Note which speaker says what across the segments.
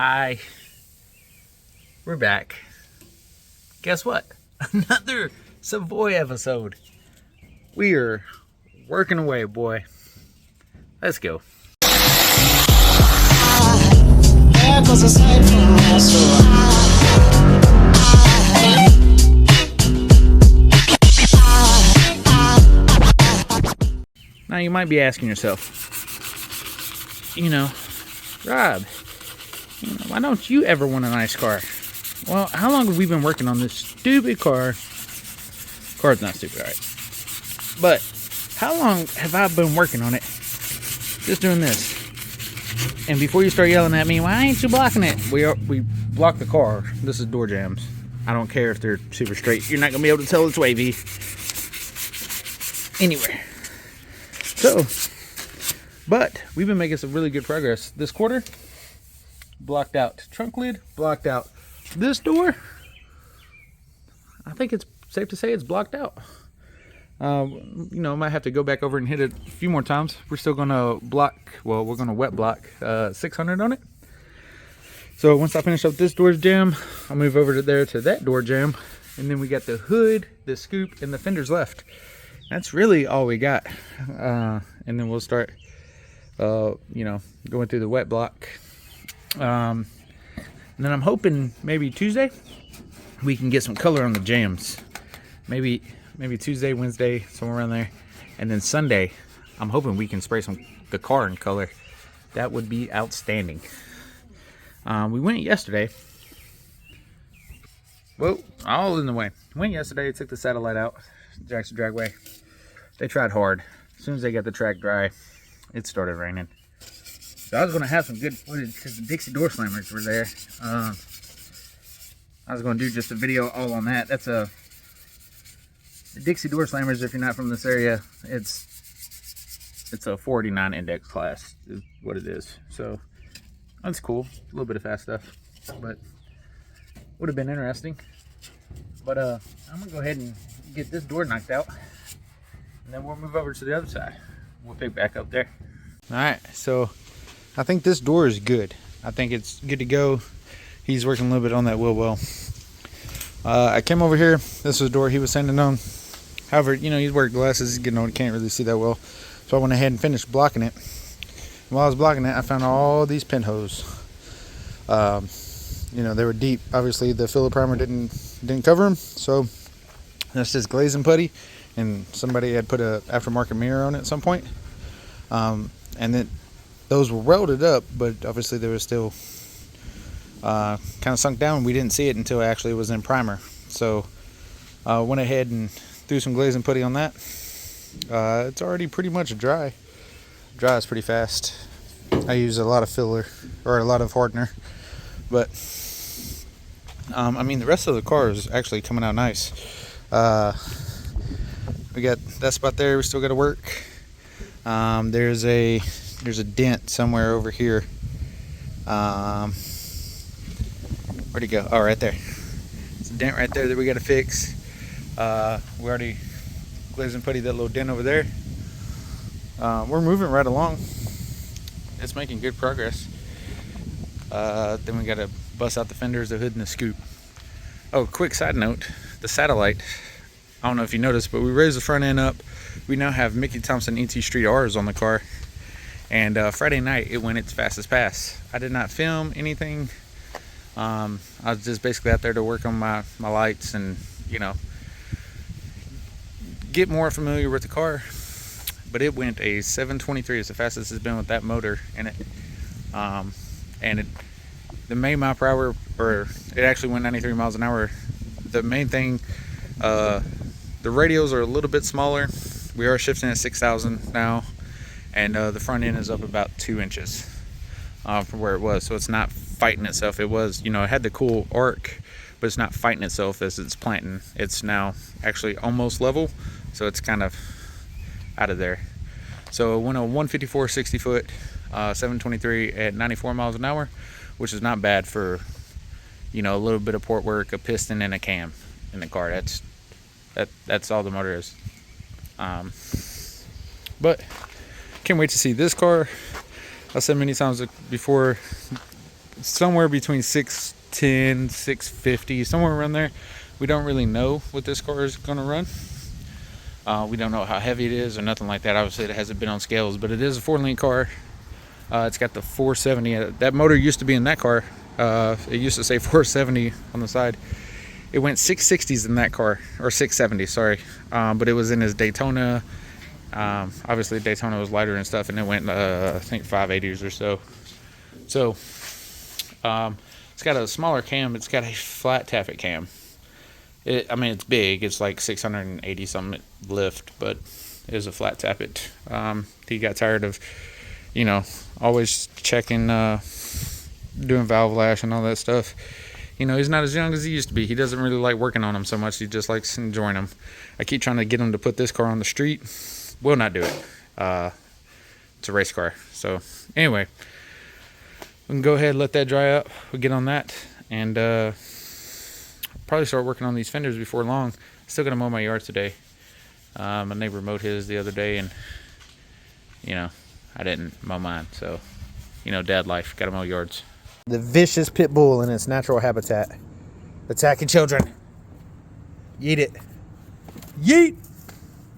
Speaker 1: Hi, we're back. Guess what? Another Savoy episode. We are working away, boy. Let's go. Now you might be asking yourself, Rob, why don't you ever want a nice car? Well, how long have we been working on this stupid car? Car's not stupid, alright. But how long have I been working on it? Just doing this. And before you start yelling at me, why ain't you blocking it? We block the car. This is door jams. I don't care if they're super straight. You're not going to be able to tell it's wavy. Anyway. So, but we've been making some really good progress. This quarter, blocked out trunk lid, blocked out this door. I think it's safe to say it's blocked out. Might have to go back over and hit it a few more times. We're still going to we're going to wet block 600 on it. So once I finish up this door's jam, I'll move over to that door jam. And then we got the hood, the scoop, and the fenders left. That's really all we got. And then we'll start, going through the wet block. And then I'm hoping maybe Tuesday we can get some color on the jams. Maybe Tuesday, Wednesday, somewhere around there. And then Sunday, I'm hoping we can spray the car in color. That would be outstanding. We went yesterday. Whoa, all in the way. Went yesterday, took the satellite out, Jackson Dragway. They tried hard. As soon as they got the track dry, it started raining. So I was going to have some good footage because the Dixie door slammers were there. I was going to do just a video all on that. That's the Dixie door slammers. If you're not from this area, it's a 49 index class is what it is. So that's cool. A little bit of fast stuff, but would have been interesting. But I'm gonna go ahead and get this door knocked out, and then we'll move over to the other side. We'll pick back up there. All right, so I think this door is good. I think it's good to go. He's working a little bit on that wheel well. I came over here. This was the door he was sending on. However, he's wearing glasses. He's getting old. He can't really see that well. So I went ahead and finished blocking it. And while I was blocking it, I found all these pinholes. They were deep. Obviously, the filler primer didn't cover them. So that's just glazing putty. And somebody had put a aftermarket mirror on it at some point. And then those were welded up, but obviously they were still kind of sunk down. We didn't see it until it actually was in primer. So I went ahead and threw some glazing putty on that. It's already pretty much dry. Dries pretty fast. I use a lot of filler or a lot of hardener, but the rest of the car is actually coming out nice. We got that spot there. We still got to work. There's a dent somewhere over here. Where'd it go? Oh, right there. It's a dent right there that we got to fix. We already glazing putty that little dent over there. We're moving right along. It's making good progress. Then we got to bust out the fenders, the hood, and the scoop. Oh, quick side note: the satellite. I don't know if you noticed, but we raised the front end up. We now have Mickey Thompson ET Street R's on the car. And Friday night, it went its fastest pass. I did not film anything. I was just basically out there to work on my lights and, get more familiar with the car. But it went a 723. It's the fastest it's been with that motor in it. The main mile per hour, or it actually went 93 miles an hour. The main thing, the radios are a little bit smaller. We are shifting at 6,000 now, and the front end is up about 2 inches from where it was. So it's not fighting itself. It was, it had the cool arc, but it's not fighting itself as it's planting. It's now actually almost level, so it's kind of out of there. So it went a 154 60 foot 723 at 94 miles an hour, which is not bad for a little bit of port work, a piston, and a cam in the car. That's all the motor is. But can't wait to see this car. I said many times before,
Speaker 2: somewhere between 610, 650, somewhere around there. We don't really know what this car is going to run. We don't know how heavy it is or nothing like that. Obviously, it hasn't been on scales, but it is a 4-link car. It's got the 470. That motor used to be in that car. It used to say 470 on the side. It went 660s in that car, or 670, sorry. But it was in his Daytona. Obviously, Daytona was lighter and stuff, and it went, I think, 580s or so. So, it's got a smaller cam. It's got a flat taffet cam. I mean, it's big. It's like 680 something lift, but it is a flat tappet. He got tired of, always checking, doing valve lash and all that stuff. He's not as young as he used to be. He doesn't really like working on them so much. He just likes enjoying them. I keep trying to get him to put this car on the street. Will not do it. It's a race car. So anyway, we can go ahead and let that dry up. We'll get on that and probably start working on these fenders before long. Still gonna mow my yard today. My neighbor mowed his the other day, and I didn't mow mine. So dad life, gotta mow yards. The vicious pit bull in its natural habitat, attacking children. Yeet it. Yeet.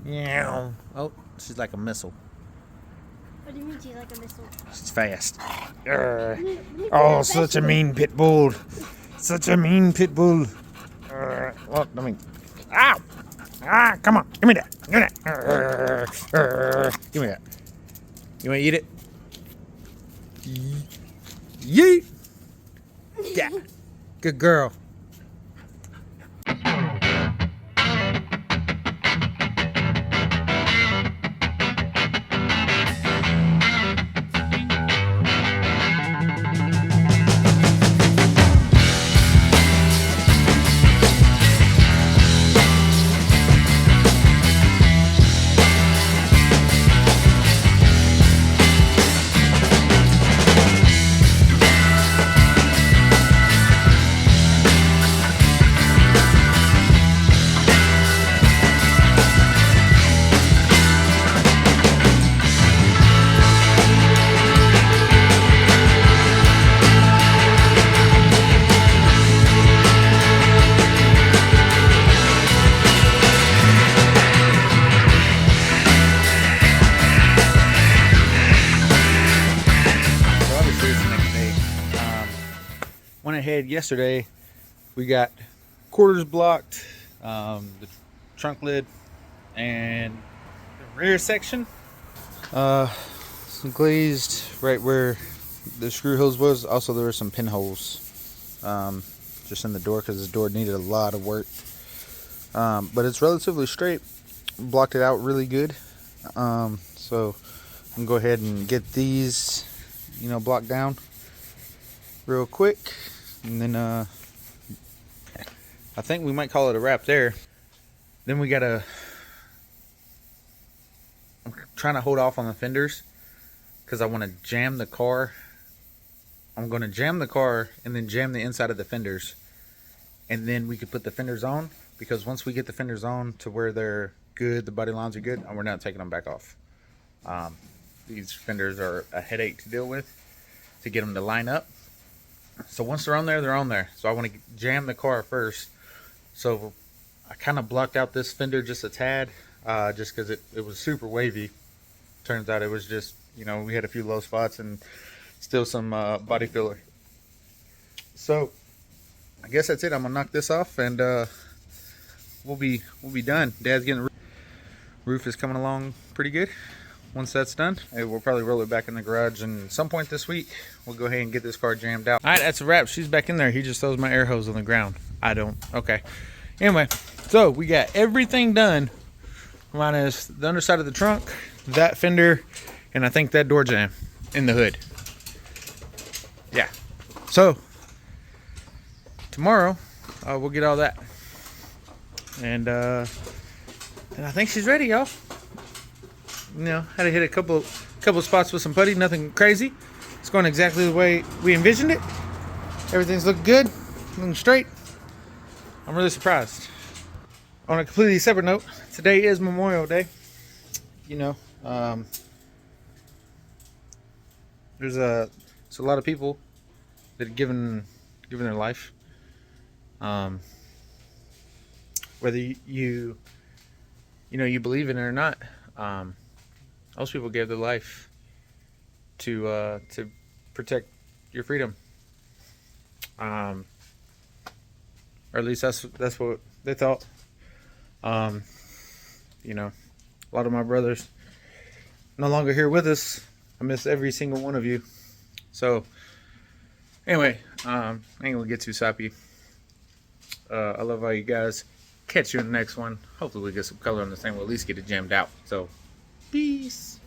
Speaker 2: Yeah. Oh, she's like a missile.
Speaker 3: What do you mean she's like a missile?
Speaker 2: She's fast. Oh, such a mean pit bull. Such a mean pit bull. Well, I mean, ow! Ah, come on, give me that. Give me that. Give me that. You want to eat it? Yeet! Yeah. Good girl. Went ahead yesterday. We got quarters blocked, the trunk lid, and the rear section. Some glazed right where the screw holes was. Also, there were some pinholes just in the door because the door needed a lot of work. But it's relatively straight. Blocked it out really good. So I'm gonna go ahead and get these, blocked down real quick, and then I think we might call it a wrap there. Then we gotta, I'm trying to hold off on the fenders because I want to jam the car. I'm going to jam the car and then jam the inside of the fenders, and then we could put the fenders on, because once we get the fenders on to where they're good, the body lines are good, and we're not taking them back off. These fenders are a headache to deal with to get them to line up. So once they're on there, they're on there. So I want to jam the car first. So I kind of blocked out this fender just a tad, just because it was super wavy. Turns out it was just, we had a few low spots and still some body filler. So I guess that's it. I'm gonna knock this off, and we'll be done. Dad's getting roof is coming along pretty good. Once that's done, we'll probably roll it back in the garage, and at some point this week we'll go ahead and get this car jammed out. All right, that's a wrap. She's back in there. He just throws my air hose on the ground. I don't. Okay. Anyway, so we got everything done minus the underside of the trunk, that fender, and I think that door jamb in the hood. Yeah. So tomorrow we'll get all that, and I think she's ready, y'all. Had to hit a couple spots with some putty, nothing crazy. It's going exactly the way we envisioned it. Everything's looking good, looking straight. I'm really surprised. On a completely separate note, today is Memorial Day. There's a lot of people that have given their life. Whether you you believe in it or not, those people gave their life to protect your freedom. Or at least that's what they thought. You know, a lot of my brothers no longer here with us. I miss every single one of you. So anyway, I ain't gonna get too sappy. I love all you guys. Catch you in the next one. Hopefully we get some color on this thing. We'll at least get it jammed out. So peace.